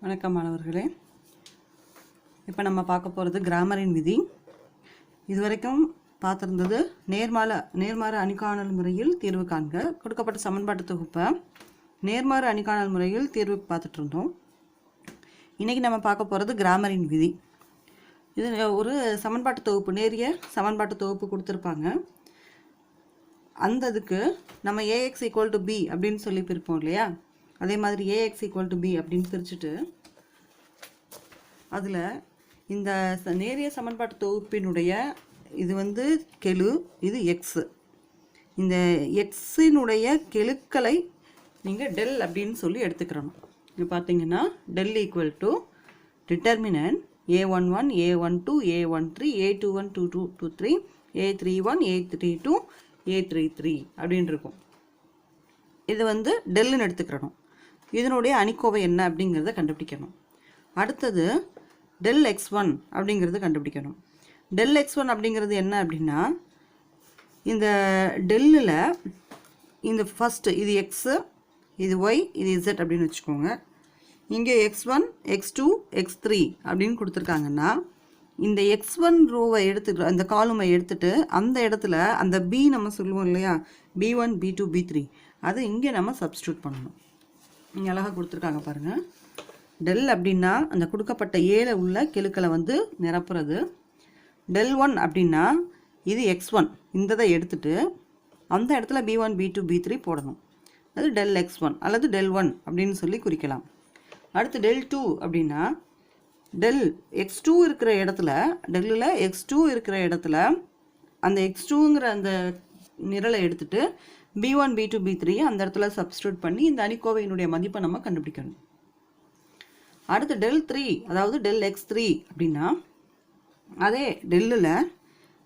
வணக்கம் மாணவர்களே. இப்போ நம்ம பார்க்க போகிறது கிராமரின் விதி. இதுவரைக்கும் பார்த்துருந்தது நேர்மாறு அணிகாணல் முறையில் தீர்வு காண்க. கொடுக்கப்பட்ட சமன்பாட்டு தொகுப்பை நேர்மாறு அணிகாணல் முறையில் தீர்வு பார்த்துட்டு இருந்தோம். இன்றைக்கி நம்ம பார்க்க போகிறது கிராமரின் விதி. இது ஒரு சமன்பாட்டு தொகுப்பு, நேரிய சமன்பாட்டு தொகுப்பு கொடுத்துருப்பாங்க. அந்த இதுக்கு நம்ம ஏஎக்ஸ் ஈக்குவல் டு பி அப்படின்னு சொல்லி பிரிப்போம் இல்லையா? அதே மாதிரி ஏஎக்ஸ் ஈக்குவல் டு பி அப்படின்னு பிரிச்சுட்டு அதில் இந்த நேரிய சமன்பாட்டு தொகுப்பினுடைய இது கெழு, இது எக்ஸு. இந்த எக்ஸினுடைய கெழுக்களை நீங்கள் டெல் அப்படின்னு சொல்லி எடுத்துக்கிறணும். இது பார்த்தீங்கன்னா del equal to determinant A11, A12, A13, A21, 22, 23, A31, A32, A33 அப்படின்னு இருக்கும். இது டெல்லுன்னு எடுத்துக்கிறணும். இதனுடைய அணிக்கோவை என்ன அப்படிங்கிறத கண்டுபிடிக்கணும். அடுத்தது டெல் x1 அப்படிங்கிறது கண்டுபிடிக்கணும். டெல் x1 அப்படிங்கிறது என்ன அப்படின்னா, இந்த டெல்லில் இந்த ஃபஸ்ட்டு இது எக்ஸு, இது ஒய், இது இசட் அப்படின்னு வச்சுக்கோங்க. இங்கே x1, x2, x3 அப்படின்னு கொடுத்துருக்காங்கன்னா, இந்த x1 ரோவை எடுத்துட்டு அந்த காலமை எடுத்துகிட்டு அந்த இடத்துல அந்த பி நம்ம சொல்லுவோம் இல்லையா, b1, b2, b3, அது இங்கே நம்ம சப்ஸ்டியூட் பண்ணணும். இங்கே அழகாக கொடுத்துருக்காங்க பாருங்கள். டெல் அப்படின்னா அந்த கொடுக்கப்பட்ட ஏல உள்ள கெழுக்களை நிரப்புறது. டெல் 1 அப்படின்னா இது x1, இந்த இதை எடுத்துகிட்டு அந்த இடத்துல b1, b2, b3 போடணும். அது டெல் x1 அல்லது டெல் 1 அப்படின்னு சொல்லி குறிக்கலாம். அடுத்து டெல் 2 அப்படின்னா டெல் x2 இருக்கிற இடத்துல, டெல்லில் x2 இருக்கிற இடத்துல அந்த x2ங்கிற அந்த நிரலை எடுத்துகிட்டு b1, b2, b3 அந்த இடத்துல சப்ஸ்டியூட் பண்ணி இந்த அணிக்கோவையினுடைய மதிப்பை நம்ம கண்டுபிடிக்கணும். அடுத்து டெல் 3, அதாவது டெல் x3 அப்படின்னா அதே டெல்லில்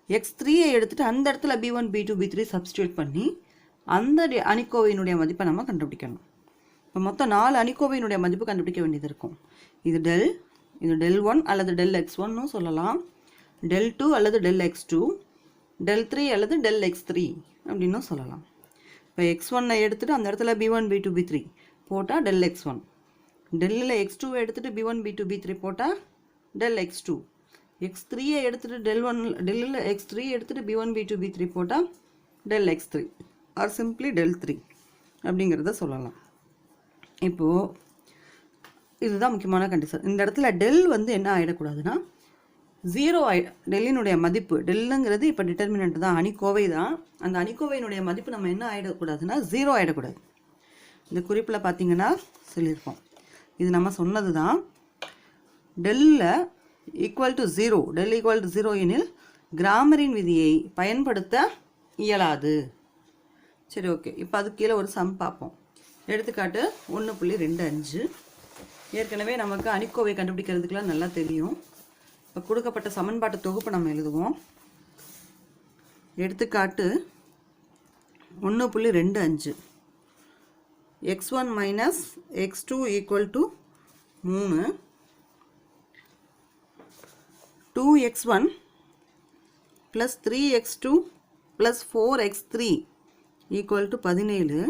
x3யை எடுத்துகிட்டு அந்த இடத்துல b1, b2, b3 சப்ஸ்டியூட் பண்ணி அந்த அணிக்கோவையினுடைய மதிப்பை நம்ம கண்டுபிடிக்கணும். இப்போ மொத்தம் 4 அணிக்கோவையினுடைய மதிப்பு கண்டுபிடிக்க வேண்டியது இருக்கும். இது டெல் 1 அல்லது டெல் x1ன்னு சொல்லலாம், டெல் 2 அல்லது டெல் x2, டெல் 3 அல்லது டெல் x3 அப்படின்னும் சொல்லலாம். இப்போ x1 எடுத்துகிட்டு அந்த இடத்துல b1, b2, b3 போட்டால் டெல் x1, டெல்லில் x2 எடுத்துகிட்டு b1, b2, b3 போட்டால் டெல் x2, x3யை எடுத்துகிட்டு டெல்லில் x3 எடுத்துகிட்டு b1, b2, b3 போட்டால் del x3 R simply del 3 அப்படிங்கிறத சொல்லலாம். இப்போது இதுதான் முக்கியமான கண்டிஷன். இந்த இடத்துல டெல் என்ன ஆகிடக்கூடாதுன்னா 0 டெல்லினுடைய மதிப்பு, டெல்லுங்கிறது இப்போ டிட்டர்மினன்ட் தான், அணிக்கோவை தான். அந்த அணிக்கோவையினுடைய மதிப்பு நம்ம என்ன ஆகிடக்கூடாதுன்னா 0 ஆகிடக்கூடாது. இந்த குறிப்பில் பார்த்தீங்கன்னா சொல்லியிருப்போம். இது நம்ம சொன்னது தான். டெல்லில் equal to 0, del equal to 0 எனில் கிராமரின் விதியை பயன்படுத்த இயலாது. சரி, ஓகே. இப்போ அது கீழே ஒரு சம் பார்ப்போம். எடுத்துக்காட்டு 1.25. ஏற்கனவே நமக்கு அணிக்கோவை கண்டுபிடிக்கிறதுக்கெலாம் நல்லா தெரியும். இப்போ கொடுக்கப்பட்ட சமன்பாட்டு தொகுப்பு நம்ம எழுதுவோம். எடுத்துக்காட்டு 1.25. x1 minus x2 equal to 3, 2x1 plus 3x2 plus 4x3 equal to 17,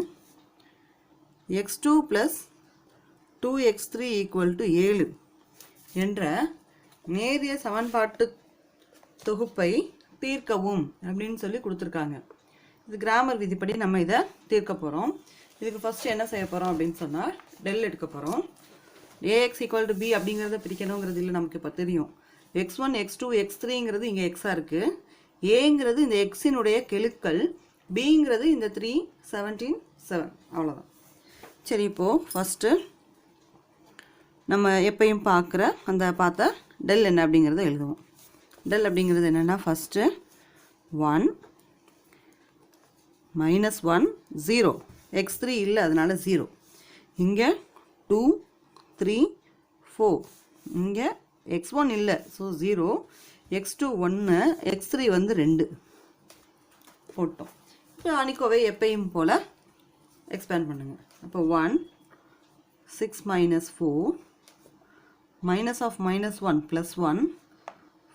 x2 plus 2x3 equal to 7 என்ற நேரிய சமன்பாட்டு தொகுப்பை தீர்க்கவும் அப்படின்னு சொல்லி கொடுத்துருக்காங்க. இது கிராமர் விதிப்படி நம்ம இதை தீர்க்க போகிறோம். இதுக்கு ஃபஸ்ட்டு என்ன செய்ய போகிறோம் அப்படின்னு சொன்னால் டெல் எடுக்க போகிறோம். ஏஎக்ஸ் ஈக்குவல் டு பி அப்படிங்கிறத பிரிக்கணுங்கிறது இல்லை, நமக்கு இப்போ தெரியும். x1, x2, x3ங்கிறது இங்கே எக்ஸாக இருக்குது, ஏங்கிறது இந்த எக்ஸினுடைய கெழுக்கள், பிங்கிறது இந்த 3, 17, 7 அவ்வளோதான். சரி, இப்போது ஃபஸ்ட்டு நம்ம எப்பயும் பார்த்த டெல் என்ன அப்படிங்கிறத எழுதுவோம். டெல் அப்படிங்கிறது என்னென்னா ஃபஸ்ட்டு 1 மைனஸ் 1 0, x3 இல்லை அதனால் 0, இங்கே 2 3 4, இங்கே x1 இல்லை ஸோ 0, x2 1, x3 2 போட்டோம். இப்போ அணிக்கோவை எப்பயும் போல் எக்ஸ்பேண்ட் பண்ணுங்கள். அப்போ 1 6 minus 4 minus of minus 1 plus 1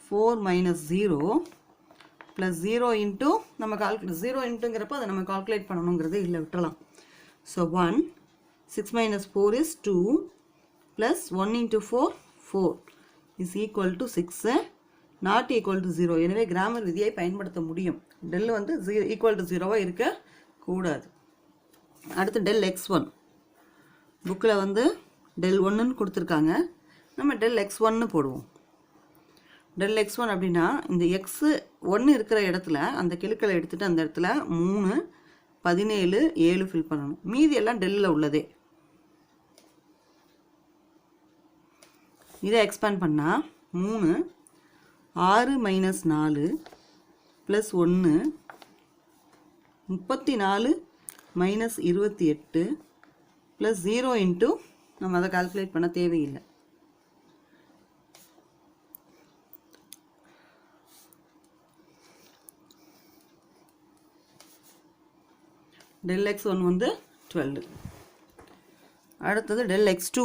4 minus 0 plus 0 into நம்ம கால்குலேட் 0 இன்ட்டுங்கிறப்போ அதை நம்ம கால்குலேட் பண்ணணுங்கிறது இல்லை, விட்டுறலாம். So 1 6 minus 4 is 2 plus 1 into 4 4 is equal to 6 not equal to 0. எனவே கிராமர் விதியை பயன்படுத்த முடியும். டெல் வந்து ஈக்குவல் டு 0வாக இருக்கக்கூடாது. அடுத்து del x1 புக்கில் வந்து del 1ன்னு கொடுத்துருக்காங்க. நம்ம del x1ன்னு போடுவோம். del x1 அப்படின்னா இந்த x 1 இருக்கிற இடத்துல அந்த கெழுக்களை எடுத்துகிட்டு அந்த இடத்துல 3 17 7 ஃபில் பண்ணணும். மீதி எல்லாம் டெல்லில் உள்ளதே. இதை எக்ஸ்பேண்ட் பண்ணால் 3 6 minus 4 plus 1 34 minus 28 plus 0 into நம்ம அதை கால்குலேட் பண்ண தேவையில்லை. del x1 வந்து 12. அடுத்தது del x2.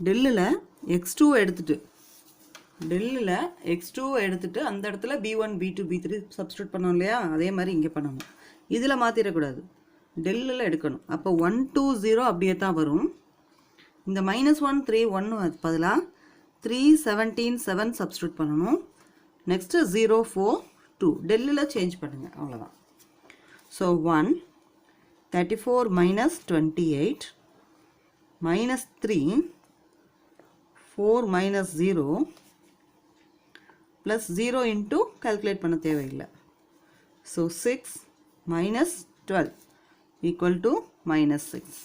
டெல்லில் x2 எடுத்துட்டு அந்த இடத்துல b1 b2 b3 சப்ஸ்டியூட் பண்ணோம் இல்லையா, அதே மாதிரி இங்கே பண்ணணும். இதில் மாற்றிடக்கூடாது, டெல்லில் எடுக்கணும். அப்போ 1 2 0 அப்படியே தான் வரும். இந்த -1 3 1 பதிலாக 3 17 7 சப்ஸ்டியூட் பண்ணணும். நெக்ஸ்ட்டு 0 4 2 டெல்லியில் சேஞ்ச் பண்ணுங்கள், அவ்வளோதான். So 1 34 minus 28 minus 3 4 minus 0 plus 0 into calculate பண்ண தேவையில்லை. So 6 minus 12 equal to minus 6.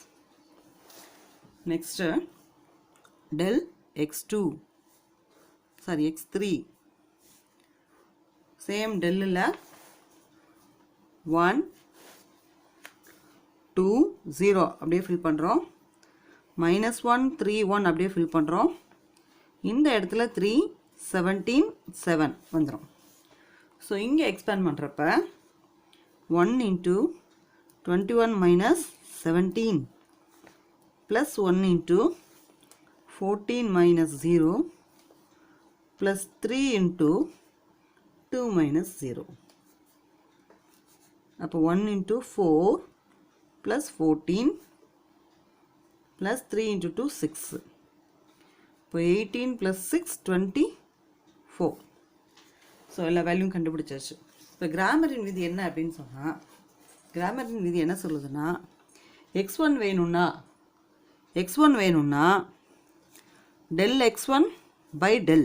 Next del x2 sorry x3 same del 1 2 0 அப்படியே ஃபில் பண்ணுறோம். -1 3 1 அப்படியே ஃபில் பண்ணுறோம். இந்த இடத்துல 3 17 7 வந்துடும். ஸோ இங்கே எக்ஸ்பேண்ட் பண்ணுறப்ப 1 into 21 minus 17 plus 1 into 14 minus 0 plus 3 into 2 minus 0. அப்போ 1 into 4 plus 14 plus 3 into 2 6. இப்போ 18 plus 6 24. ஸோ எல்லா வேல்யூவும் கண்டுபிடிச்சாச்சு. இப்போ கிராமரின் விதி என்ன அப்படின்னு சொன்னால், கிராமரின் விதி என்ன சொல்லுதுன்னா, x1 வேணும்னா del x1 by del,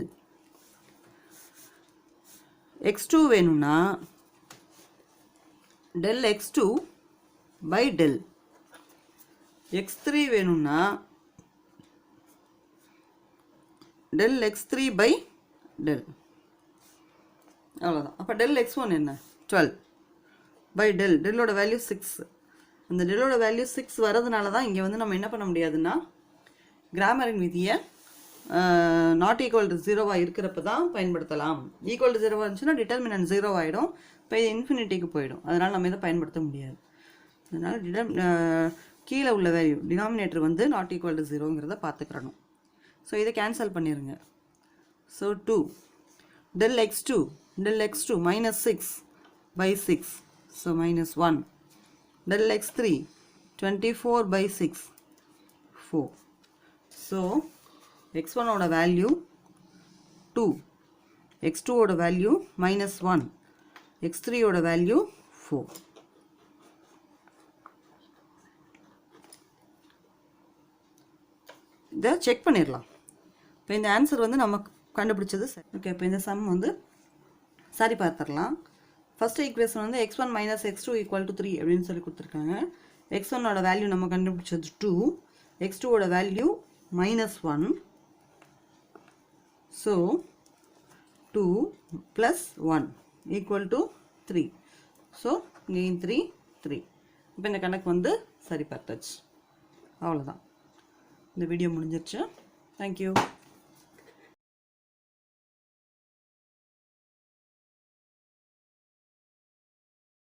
x2 வேணும்னா del x2 by del, x3 வேணும்னா del x3 by del. அவ்வளோதான். அப்போ del x1 என்ன 12 by del, டெல்லோட வேல்யூ 6. அந்த டெல்லோட வேல்யூ 6 வரதுனால தான் இங்கே வந்து நம்ம என்ன பண்ண முடியாதுன்னா, கிராமரின் விதியை நாட் ஈக்குவல் டு 0வாக இருக்கிறப்ப தான் பயன்படுத்தலாம். ஈக்குவல் டு 0 இருந்துச்சுன்னா டிட்டர்மினன்ட் 0 ஆகிடும். இப்போ இது இன்ஃபினிட்டிக்கு போயிடும். அதனால் நம்ம இதை பயன்படுத்த முடியாது. அதனால் கீழே உள்ள வேல்யூ டினாமினேட்டர் வந்து நாட் ஈக்குவல் டு 0ங்கிறத பார்த்துக்கிறணும். ஸோ இதை கேன்சல் பண்ணிடுங்க. So 2 del x2 minus 6 by 6. So -1 del x3 24 by 6 4. So x1 ஓட வேல்யூ 2, x2 ஓட வேல்யூ -1, x3 ஓட வேல்யூ 4. இதை செக் பண்ணிடலாம். இப்போ இந்த ஆன்சர் வந்து நம்ம கண்டுபிடிச்சது சரி. ஓகே, இப்போ இந்த சம் வந்து சரி பார்த்துடலாம். ஃபஸ்ட்டு ஈக்குவேஷன் வந்து x1 minus x2 equal to 3 அப்படின்னு சொல்லி கொடுத்துருக்காங்க. x1ஓட வேல்யூ நம்ம கண்டுபிடிச்சது 2, x2ஓட value -1. So 2 plus 1 equal to 3. So இங்கேயும் 3 3. இப்போ இந்த கணக்கு வந்து சரி பார்த்தாச்சு. அவ்வளோதான். இந்த வீடியோ முடிஞ்சிருச்சு. தேங்க்யூ.